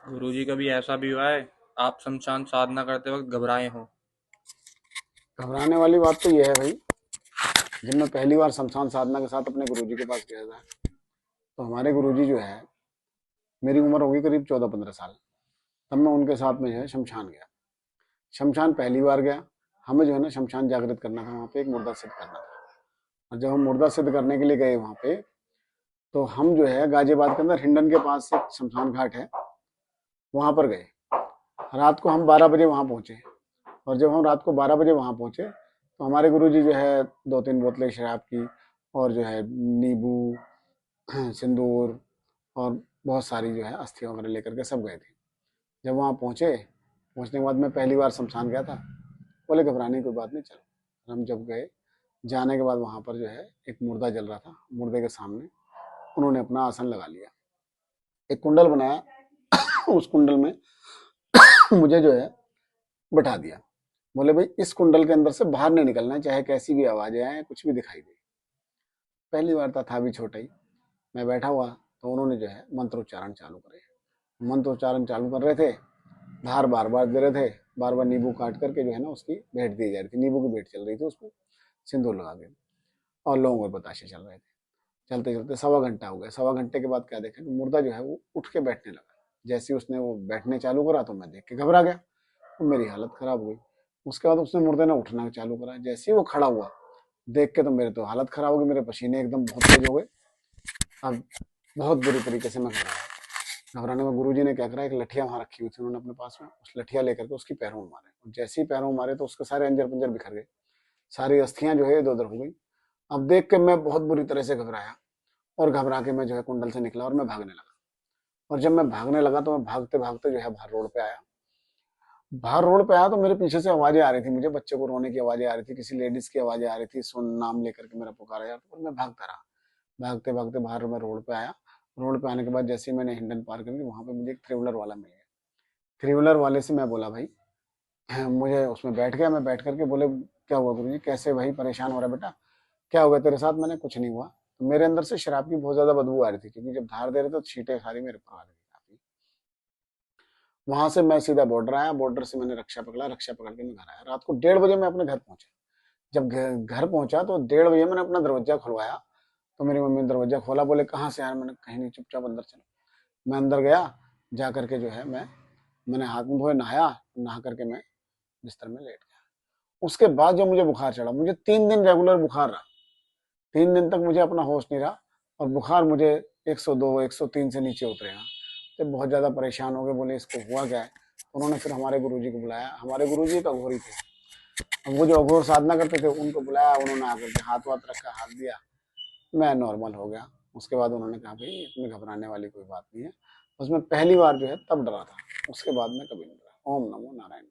गुरुजी कभी ऐसा भी हुआ है आप शमशान साधना करते वक्त घबराए हो? घबराने वाली बात तो यह है भाई। जब मैं पहली बार शमशान साधना के साथ अपने गुरुजी के पास गया था, तो हमारे गुरुजी जो है, मेरी उम्र होगी करीब 14-15 साल। तब मैं उनके साथ में जो है शमशान गया। शमशान पहली बार गया। हमें जो है ना शमशान जागृत करना था, वहाँ पे एक मुर्दा सिद्ध करना था। और जब हम मुर्दा सिद्ध करने के लिए गए वहाँ पे, तो हम जो है गाजियाबाद के अंदर हिंडन के पास एक शमशान घाट है, वहाँ पर गए। रात को हम 12 बजे वहाँ पहुँचे। और जब हम रात को 12 बजे वहाँ पहुँचे, तो हमारे गुरुजी जो है 2-3 बोतलें शराब की, और जो है नींबू, सिंदूर, और बहुत सारी जो है अस्थियाँ वगैरह लेकर के सब गए थे। जब वहाँ पहुँचे, पहुँचने के बाद मैं पहली बार शमशान गया था। बोले घबराने की कोई बात नहीं, चलो। हम जब गए, जाने के बाद वहाँ पर जो है एक मुर्दा जल रहा था। मुर्दे के सामने उन्होंने अपना आसन लगा लिया, एक कुंडल बनाया। उस कुंडल में मुझे जो है बैठा दिया। बोले भाई इस कुंडल के अंदर से बाहर नहीं निकलना है, चाहे कैसी भी आवाजें आए, कुछ भी दिखाई दे। पहली बार था भी छोटा ही। मैं बैठा हुआ, तो उन्होंने जो है मंत्रोच्चारण चालू करे। मंत्रोच्चारण चालू कर रहे थे, धार बार बार दे रहे थे। बार बार नींबू काट करके जो है ना उसकी भेंट दी जा रही थी, नींबू की भेंट चल रही थी उसको, सिंदूर लगा के। और लौंग और बताशे चल रहे थे। चलते चलते 1.25 घंटा हो गया। 1.25 घंटे के बाद क्या देखा कि मुर्दा जो है वो उठ के बैठने लगा। जैसे ही उसने वो बैठने चालू करा, तो मैं देख के घबरा गया, तो मेरी हालत खराब हो गई। उसके बाद उसने मुर्दे ने उठना चालू करा। जैसे ही वो खड़ा हुआ, देख के तो मेरे तो हालत खराब हो गई, मेरे पसीने एकदम बहुत तेज हो गए। अब बहुत बुरी तरीके से मैं घबराया। घबराने में गुरुजी ने क्या करा, एक लठिया वहां रखी हुई थी उन्होंने अपने पास में, उस लठिया लेकर के उसकी पैरों में मारे। और जैसे ही पैरों में मारे, तो उसके सारे अंजर पंजर बिखर गए, सारी अस्थियां जो है इधर उधर हो गई। अब देख के मैं बहुत बुरी तरह से घबराया, और घबरा के मैं जो है कुंडल से निकला और मैं भागने लगा। और जब मैं भागने लगा, तो मैं भागते भागते जो है बाहर रोड पे आया। बाहर रोड पे आया, तो मेरे पीछे से आवाजें आ रही थी, मुझे बच्चे को रोने की आवाजें आ रही थी, किसी लेडीज की आवाजें आ रही थी, सुन नाम लेकर के मेरा पुकारा जा रहा था। और मैं भागता रहा। भागते भागते बाहर मैं रोड पे आया। रोड पे आने के बाद जैसे ही मैंने हिंडन पार करी, वहां पे मुझे एक थ्री व्हीलर वाला मिल गया। थ्री व्हीलर वाले से मैं बोला भाई, मुझे उसमें बैठ गया। मैं बैठ करके बोले क्या हुआ गुरु जी, कैसे भाई परेशान हो रहा है बेटा, क्या हो गया तेरे साथ? मैंने कुछ नहीं हुआ। तो मेरे अंदर से शराब की बहुत ज्यादा बदबू आ रही थी, क्योंकि जब धार दे रहे थे तो छींटे सारी मेरे ऊपर आ रही थी काफी। वहां से मैं सीधा बॉर्डर आया, बॉर्डर से मैंने रक्षा पकड़ा, रक्षा पकड़ के मैं घर आया। रात को 1:30 बजे मैं अपने घर पहुंचा। जब घर पहुंचा, तो 1:30 बजे मैंने अपना दरवाजा खुलवाया। तो मेरी मम्मी ने दरवाजा खोला, बोले कहाँ से आया? मैंने कहीं नहीं, चुपचाप अंदर चलो। मैं अंदर गया। जा करके जो है मैंने हाथ मुंह धोए, नहाया। नहा करके मैं बिस्तर में लेट गया। उसके बाद जो मुझे बुखार चढ़ा, मुझे 3 दिन रेगुलर बुखार रहा। 3 दिन तक मुझे अपना होश नहीं रहा। और बुखार मुझे 102 103 से नीचे उतरे ना। तो बहुत ज्यादा परेशान हो गए, बोले इसको हुआ क्या है। तो उन्होंने फिर हमारे गुरुजी को बुलाया। हमारे गुरुजी एक अघोरी थे। अब वो जो अघोर साधना करते थे, उनको बुलाया। उन्होंने आकर के हाथ वाथ रखा, हाथ दिया, मैं नॉर्मल हो गया। उसके बाद उन्होंने कहा भाई इसमें घबराने वाली कोई बात नहीं है। उसमें पहली बार जो है तब डरा था, उसके बाद में कभी नहीं डरा। ओम नमो नारायण।